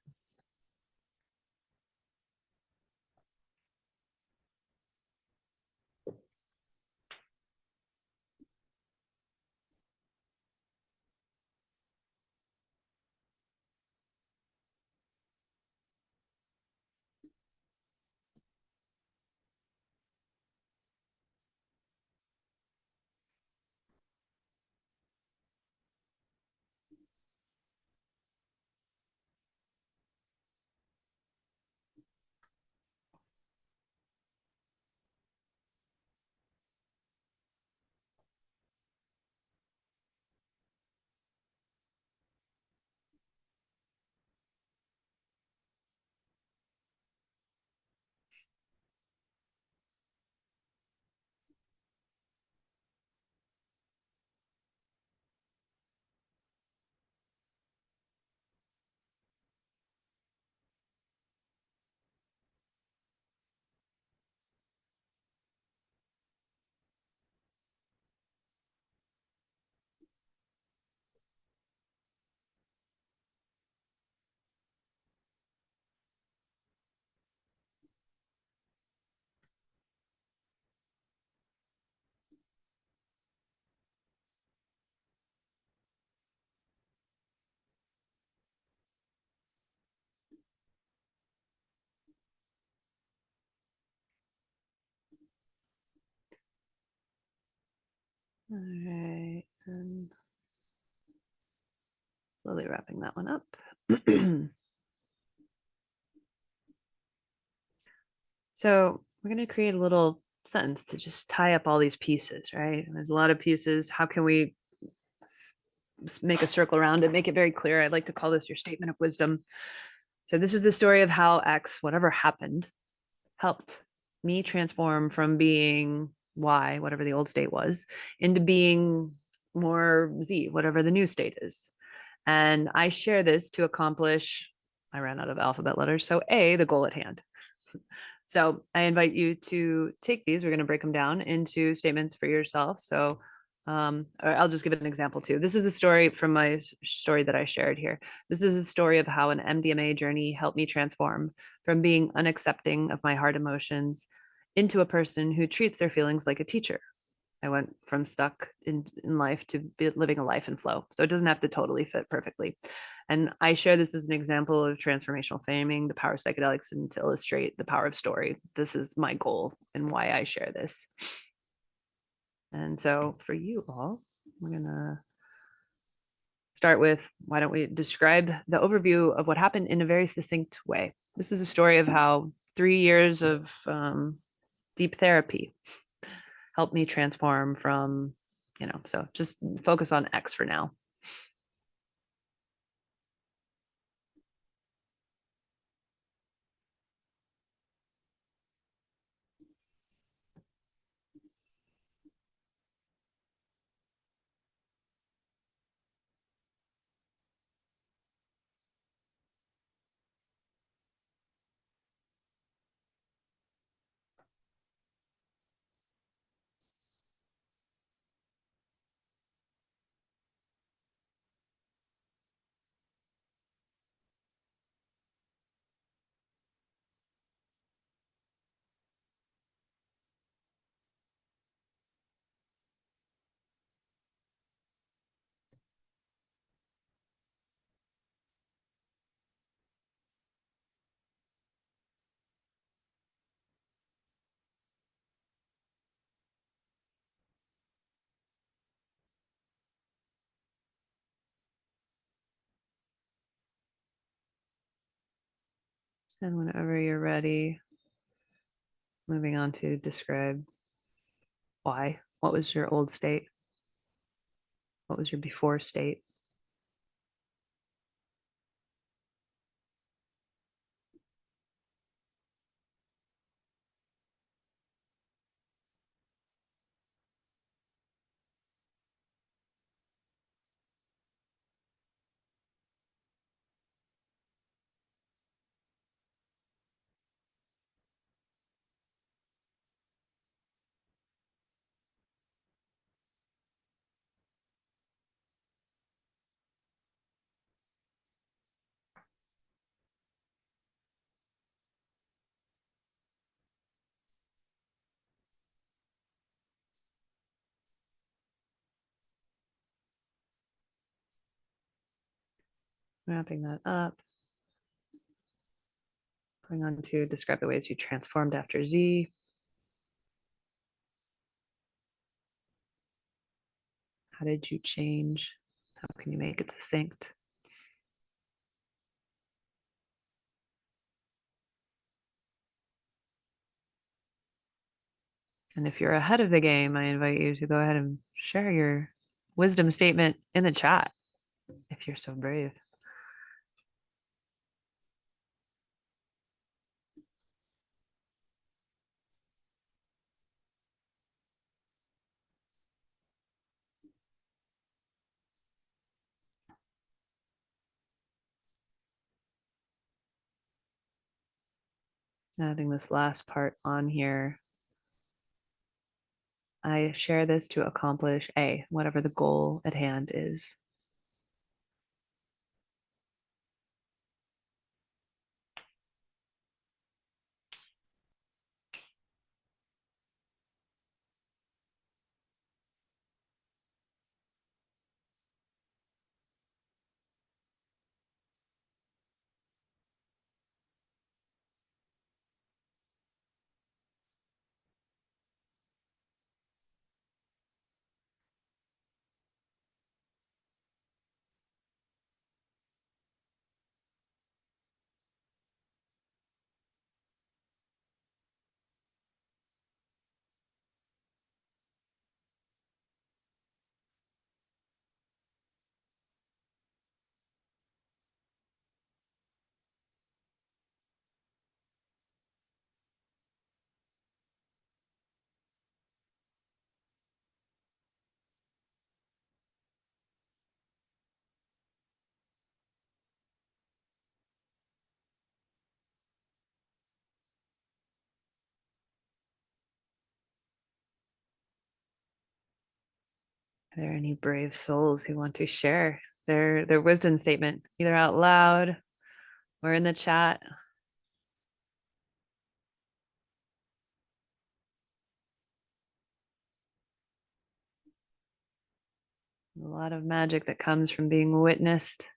S2: All right, and slowly wrapping that one up. So we're going to create a little sentence to just tie up all these pieces, right? And there's a lot of pieces. How can we make a circle around it, make it very clear? I like to call this your statement of wisdom. So this is the story of how X, whatever happened, helped me transform from being Y, whatever the old state was, into being more Z, whatever the new state is. And I share this to accomplish, I ran out of alphabet letters, so A, the goal at hand. So I invite you to take these. We're going to break them down into statements for yourself. So or I'll just give it an example too. This is a story from my story that I shared here. This is a story of how an MDMA journey helped me transform from being unaccepting of my hard emotions into a person who treats their feelings like a teacher. I went from stuck in life to living a life in flow. So it doesn't have to totally fit perfectly. And I share this as an example of transformational framing, the power of psychedelics, and to illustrate the power of story. This is my goal and why I share this. And so for you all, we're going to start with, why don't we describe the overview of what happened in a very succinct way? This is a story of how 3 years of deep therapy helped me transform from, so just focus on X for now. And whenever you're ready, moving on to describe why. What was your old state? What was your before state? Wrapping that up. Going on to describe the ways you transformed after Z. How did you change? How can you make it succinct? And if you're ahead of the game, I invite you to go ahead and share your wisdom statement in the chat, if you're so brave. Adding this last part on here. I share this to accomplish whatever the goal at hand is. Are there any brave souls who want to share their wisdom statement, either out loud or in the chat? A lot of magic that comes from being witnessed.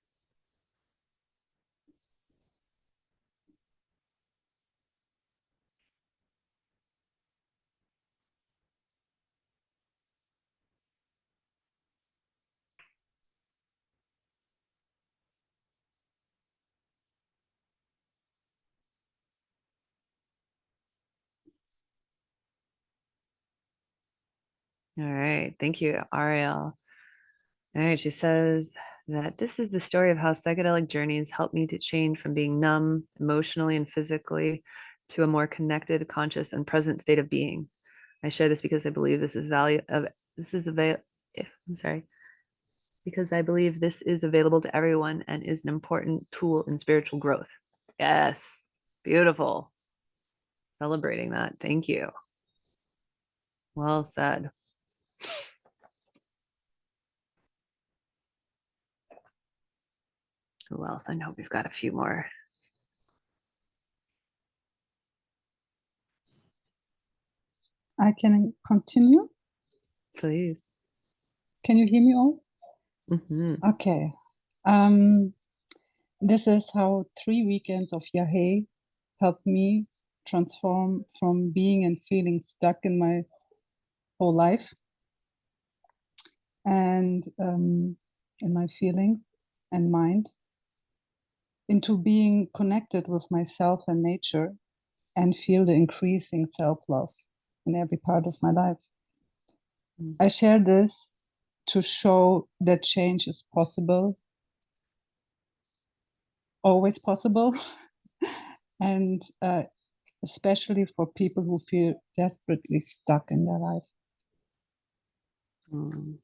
S2: All right. Thank you, Ariel. All right. She says that this is the story of how psychedelic journeys help me to change from being numb emotionally and physically to a more connected, conscious, and present state of being. I share this because I believe this is I'm sorry, because I believe this is available to everyone and is an important tool in spiritual growth. Yes. Beautiful. Celebrating that. Thank you. Well said. Who else? I know we've got a few more.
S4: I can continue.
S2: Please.
S4: Can you hear me all?
S2: Mhm.
S4: Okay. This is how 3 weekends of Yahé helped me transform from being and feeling stuck in my whole life and in my feelings and mind into being connected with myself and nature and feel the increasing self-love in every part of my life.
S2: Mm.
S4: I share this to show that change is possible, always possible, and especially for people who feel desperately stuck in their life.
S2: Mm.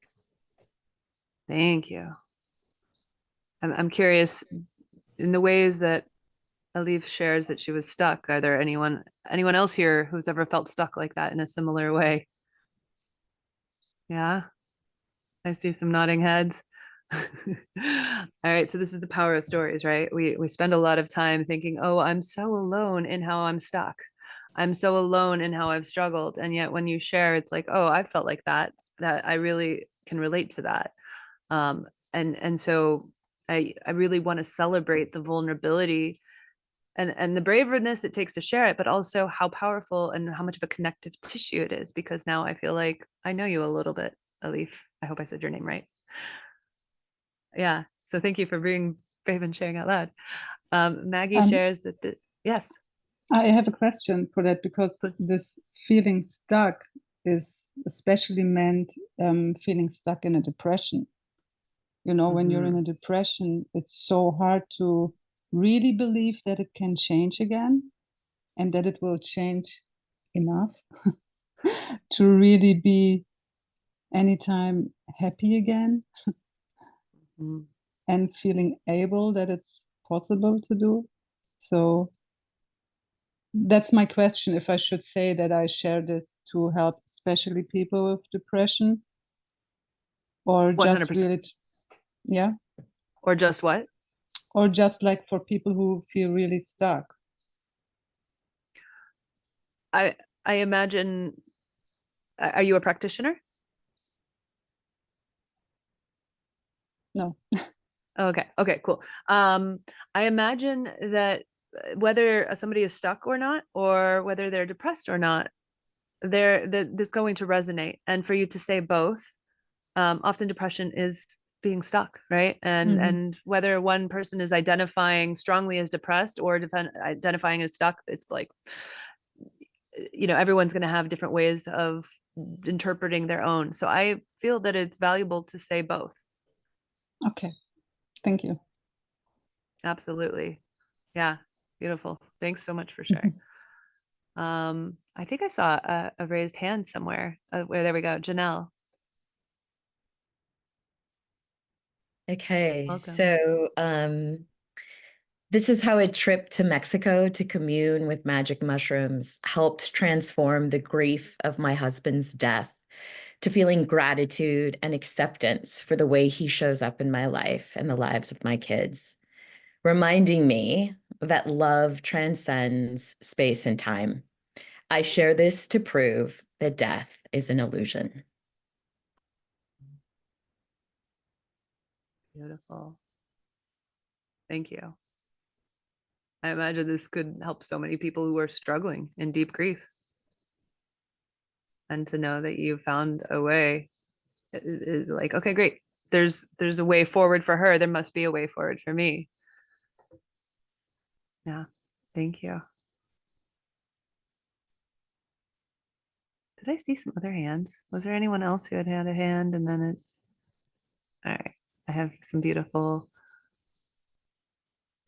S2: Thank you. I'm curious, in the ways that Alif shares that she was stuck, are there anyone else here who's ever felt stuck like that in a similar way? Yeah, I see some nodding heads. All right, so this is the power of stories, right? We spend a lot of time thinking, oh, I'm so alone in how I'm stuck. I'm so alone in how I've struggled. And yet when you share, it's like, oh, I felt like that I really can relate to that. And so I really want to celebrate the vulnerability and the braveness it takes to share it, but also how powerful and how much of a connective tissue it is, because now I feel like I know you a little bit, Alif. I hope I said your name right. Yeah. So thank you for being brave and sharing out loud. Maggie shares that yes.
S4: I have a question for that, because this feeling stuck is especially meant feeling stuck in a depression. You know, when you're in a depression, it's so hard to really believe that it can change again and that it will change enough to really be anytime happy again and feeling able that it's possible to do. So that's my question, if I should say that I share this to help especially people with depression, or
S2: 100%.
S4: just really, yeah,
S2: or just what,
S4: or just like for people who feel really stuck.
S2: I imagine, are you a practitioner?
S4: No.
S2: Okay, cool. I imagine that whether somebody is stuck or not, or whether they're depressed or not, this going to resonate. And for you to say both, often depression is being stuck, right? And whether one person is identifying strongly as depressed or identifying as stuck, it's like, you know, everyone's going to have different ways of interpreting their own. So I feel that it's valuable to say both.
S4: Okay, thank you.
S2: Absolutely. Yeah, beautiful. Thanks so much for sharing. I think I saw a raised hand somewhere. Where there we go, Janelle.
S5: Okay,
S2: Welcome.
S5: so this is how a trip to Mexico to commune with magic mushrooms helped transform the grief of my husband's death to feeling gratitude and acceptance for the way he shows up in my life and the lives of my kids, reminding me that love transcends space and time. I share this to prove that death is an illusion.
S2: Beautiful. Thank you. I imagine this could help so many people who are struggling in deep grief. And to know that you found a way is like, okay, great. There's a way forward for her. There must be a way forward for me. Yeah. Thank you. Did I see some other hands? Was there anyone else who had had a hand? And then all right, I have some beautiful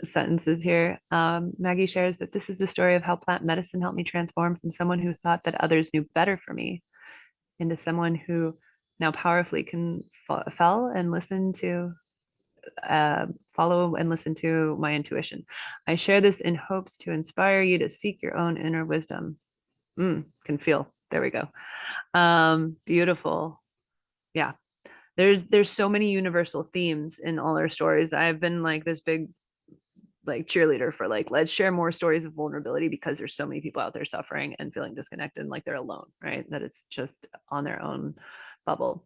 S2: sentences here. Maggie shares that this is the story of how plant medicine helped me transform from someone who thought that others knew better for me into someone who now powerfully can follow and listen to my intuition. I share this in hopes to inspire you to seek your own inner wisdom. Can feel. There we go. Beautiful. Yeah. There's so many universal themes in all our stories. I've been like this big like cheerleader for like, let's share more stories of vulnerability because there's so many people out there suffering and feeling disconnected and like they're alone, right? That it's just on their own bubble.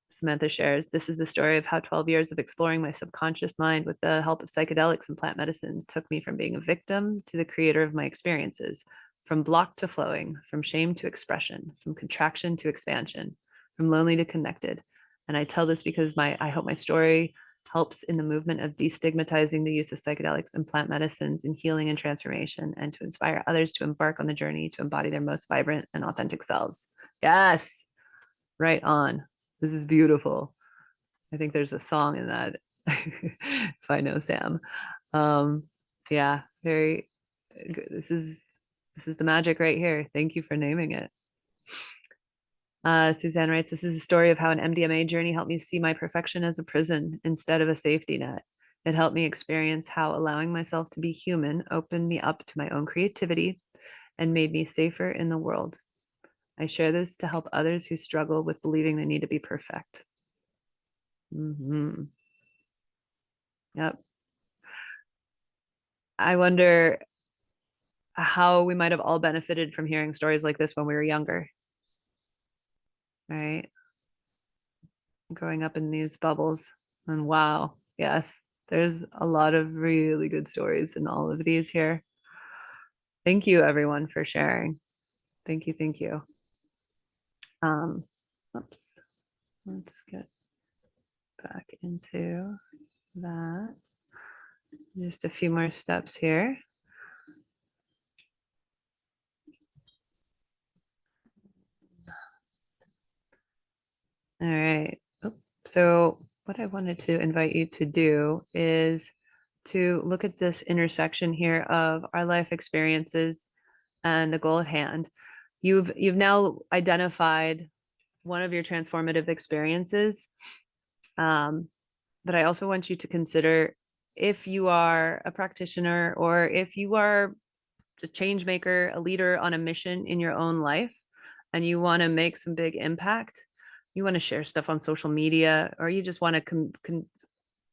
S2: Samantha shares, this is the story of how 12 years of exploring my subconscious mind with the help of psychedelics and plant medicines took me from being a victim to the creator of my experiences, from block to flowing, from shame to expression, from contraction to expansion, from lonely to connected. And I tell this because I hope my story helps in the movement of destigmatizing the use of psychedelics and plant medicines in healing and transformation, and to inspire others to embark on the journey to embody their most vibrant and authentic selves. Yes, right on. This is beautiful. I think there's a song in that, if I know Sam. Yeah, very good. This is the magic right here. Thank you for naming it. Suzanne writes, this is a story of how an MDMA journey helped me see my perfection as a prison instead of a safety net. It helped me experience how allowing myself to be human opened me up to my own creativity and made me safer in the world. I share this to help others who struggle with believing they need to be perfect. Yep. I wonder how we might have all benefited from hearing stories like this when we were younger. Right? Growing up in these bubbles. And wow, yes, there's a lot of really good stories in all of these here. Thank you, everyone, for sharing. Thank you, thank you. Oops. Let's get back into that. Just a few more steps here. All right. So what I wanted to invite you to do is to look at this intersection here of our life experiences and the goal at hand. You've now identified one of your transformative experiences, but I also want you to consider if you are a practitioner or if you are a change maker, a leader on a mission in your own life, and you want to make some big impact, you want to share stuff on social media, or you just want to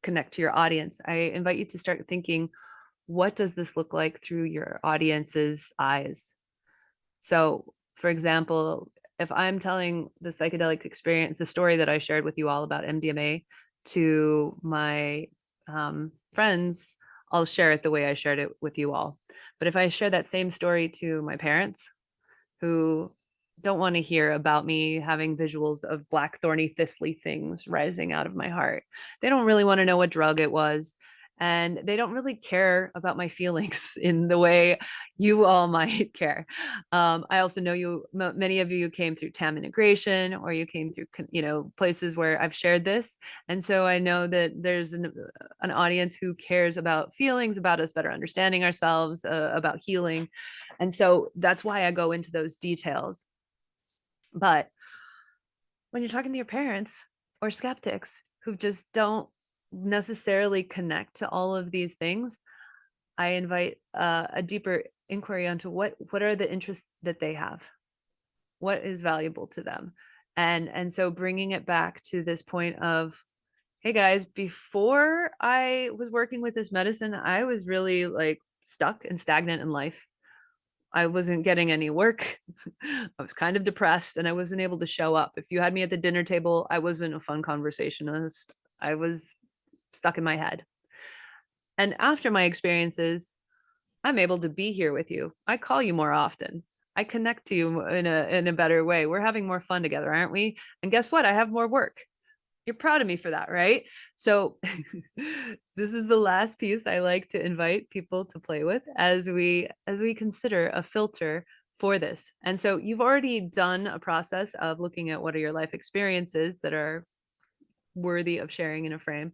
S2: connect to your audience, I invite you to start thinking, what does this look like through your audience's eyes? So, for example, if I'm telling the psychedelic experience, the story that I shared with you all about MDMA to my friends, I'll share it the way I shared it with you all. But if I share that same story to my parents, who don't want to hear about me having visuals of black thorny thistly things rising out of my heart, they don't really want to know what drug it was, and they don't really care about my feelings in the way you all might care. I also know many of you came through TAM integration, or you came through places where I've shared this, and so I know that there's an audience who cares about feelings, about us better understanding ourselves, about healing, and so that's why I go into those details. But when you're talking to your parents or skeptics who just don't necessarily connect to all of these things, I invite a deeper inquiry onto what are the interests that they have, what is valuable to them, and so bringing it back to this point of, hey guys, before I was working with this medicine, I was really like stuck and stagnant in life. I wasn't getting any work. I was kind of depressed and I wasn't able to show up. If you had me at the dinner table, I wasn't a fun conversationalist. I was stuck in my head. And after my experiences, I'm able to be here with you. I call you more often. I connect to you in a better way. We're having more fun together, aren't we? And guess what? I have more work. You're proud of me for that, right? So this is the last piece I like to invite people to play with as we consider a filter for this. And so you've already done a process of looking at what are your life experiences that are worthy of sharing in a frame,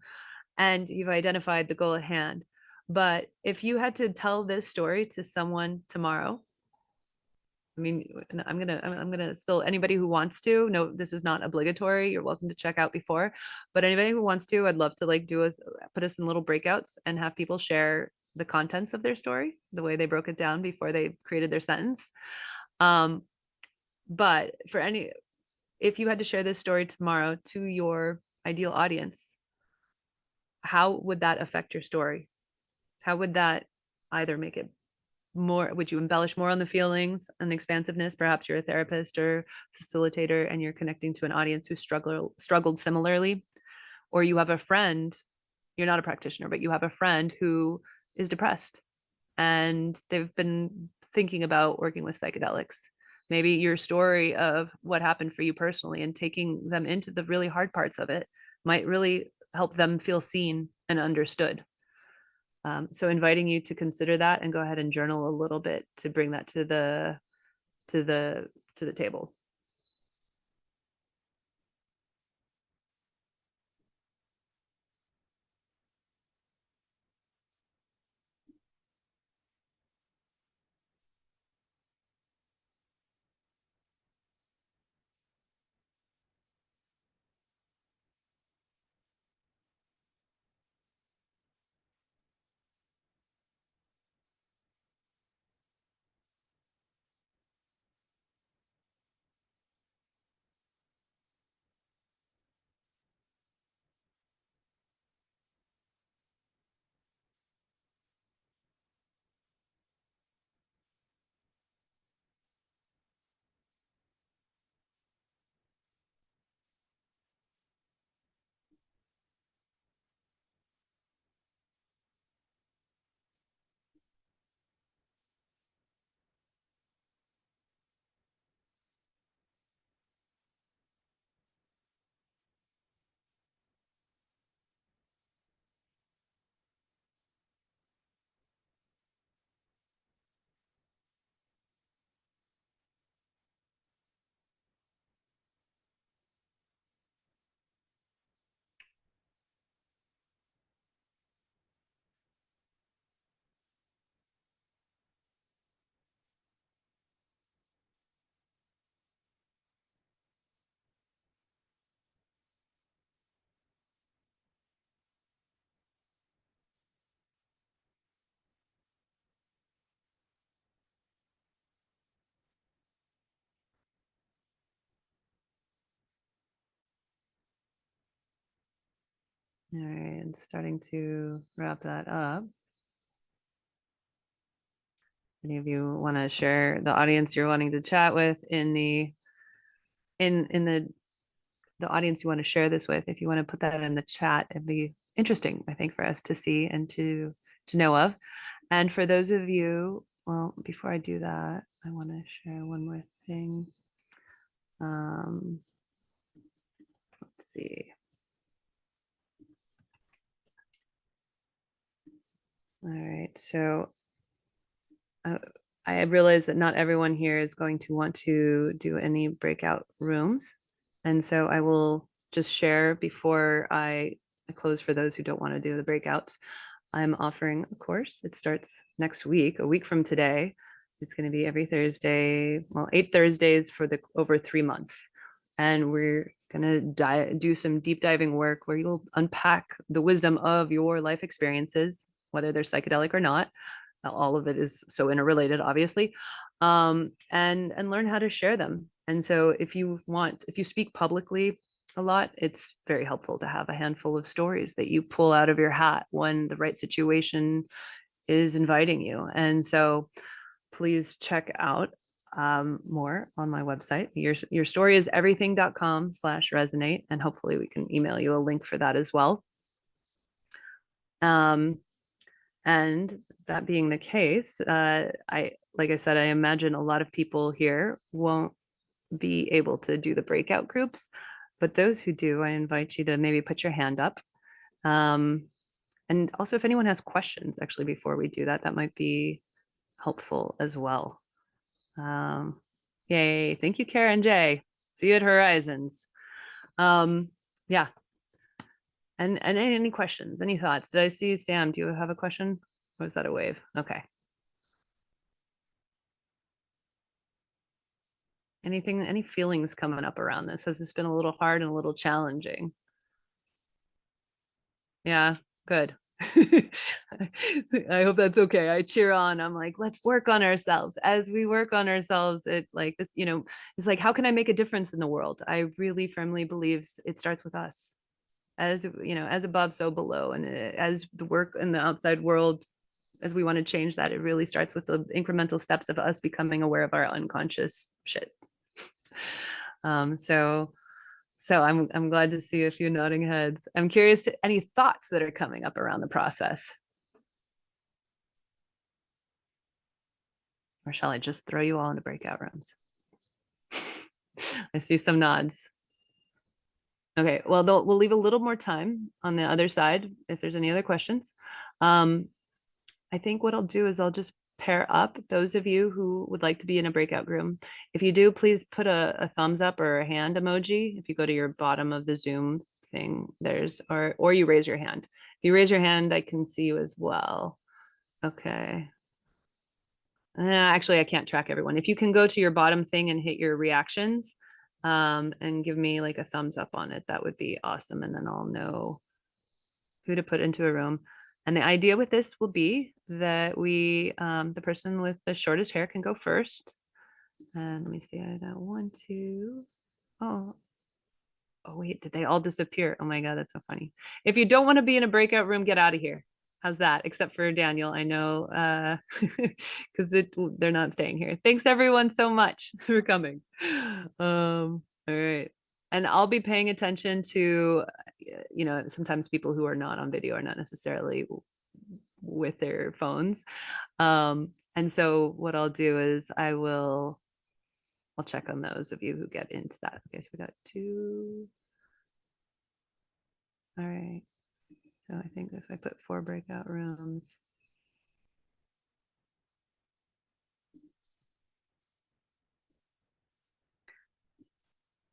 S2: and you've identified the goal at hand. But if you had to tell this story to someone tomorrow, I mean, I'm gonna still, anybody who wants to, no, this is not obligatory. You're welcome to check out before, but anybody who wants to, I'd love to like put us in little breakouts and have people share the contents of their story, the way they broke it down before they created their sentence. But if you had to share this story tomorrow to your ideal audience, how would that affect your story? How would that either make it more, would you embellish more on the feelings and expansiveness? Perhaps you're a therapist or facilitator and you're connecting to an audience who struggled similarly, or you have a friend, you're not a practitioner, but you have a friend who is depressed and they've been thinking about working with psychedelics. Maybe your story of what happened for you personally and taking them into the really hard parts of it might really help them feel seen and understood. So inviting you to consider that and go ahead and journal a little bit to bring that to the table. All right, and starting to wrap that up. Any of you want to share the audience you're wanting to chat with in the audience you want to share this with? If you want to put that in the chat, it'd be interesting, I think, for us to see and to know of. And for those of you, well, before I do that, I want to share one more thing. Let's see. All right, so I realize that not everyone here is going to want to do any breakout rooms. And so I will just share before I close for those who don't want to do the breakouts. I'm offering a course. It starts next week, a week from today. It's going to be every Thursday, well, 8 Thursdays for over 3 months. And we're going to do some deep diving work where you'll unpack the wisdom of your life experiences, whether they're psychedelic or not. All of it is so interrelated, obviously, and learn how to share them. And so if you speak publicly a lot, it's very helpful to have a handful of stories that you pull out of your hat when the right situation is inviting you. And so please check out more on my website. Your story is everything.com/resonate, and hopefully we can email you a link for that as well. And that being the case, like I said, I imagine a lot of people here won't be able to do the breakout groups, but those who do, I invite you to maybe put your hand up. And also, if anyone has questions, actually, before we do that, that might be helpful as well. Yay. Thank you, Karen J. See you at Horizons. Yeah. And any questions, any thoughts? Did I see you, Sam? Do you have a question? Or was that a wave? Okay. Anything, any feelings coming up around this? Has this been a little hard and a little challenging? Yeah, good. I hope that's okay. I cheer on. I'm like, let's work on ourselves. As we work on ourselves, it like this, you know, it's like, how can I make a difference in the world? I really firmly believe it starts with us. As you know, as above, so below. And as the work in the outside world, as we want to change that, it really starts with the incremental steps of us becoming aware of our unconscious shit. So I'm glad to see a few nodding heads. I'm curious to any thoughts that are coming up around the process. Or shall I just throw you all into breakout rooms? I see some nods. Okay, well, we'll leave a little more time on the other side if there's any other questions. I think what I'll do is I'll just pair up those of you who would like to be in a breakout room. If you do, please put a thumbs up or a hand emoji. If you go to your bottom of the Zoom thing, there's, or you raise your hand. If you raise your hand, I can see you as well. Okay. Actually, I can't track everyone. If you can go to your bottom thing and hit your reactions and give me like a thumbs up on it, that would be awesome. And then I'll know who to put into a room. And the idea with this will be that we, the person with the shortest hair can go first. And let me see, I got 1, 2. Oh wait, did they all disappear? Oh my God, that's so funny. If you don't want to be in a breakout room, get out of here. How's that? Except for Daniel, I know, because they're not staying here. Thanks everyone so much for coming. All right. And I'll be paying attention to, you know, sometimes people who are not on video are not necessarily with their phones. And so what I'll do is I'll check on those of you who get into that. Okay, so we got 2. All right. So I think if I put 4 breakout rooms.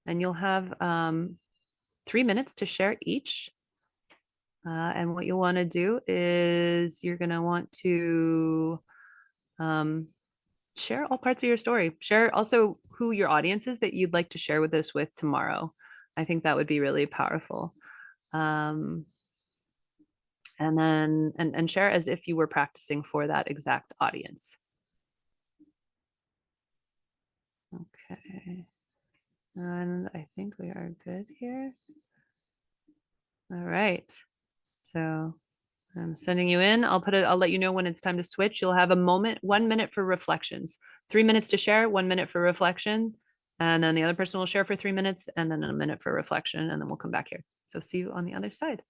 S2: And you'll have 3 minutes to share each. And what you'll want to do is you're going to want to share all parts of your story. Share also who your audience is that you'd like to share with us with tomorrow. I think that would be really powerful. And then and share as if you were practicing for that exact audience. Okay. And I think we are good here. All right. So I'm sending you in. I'll let you know when it's time to switch. You'll have a moment, 1 minute for reflections, 3 minutes to share, 1 minute for reflection. And then the other person will share for 3 minutes and then a minute for reflection. And then we'll come back here. So see you on the other side.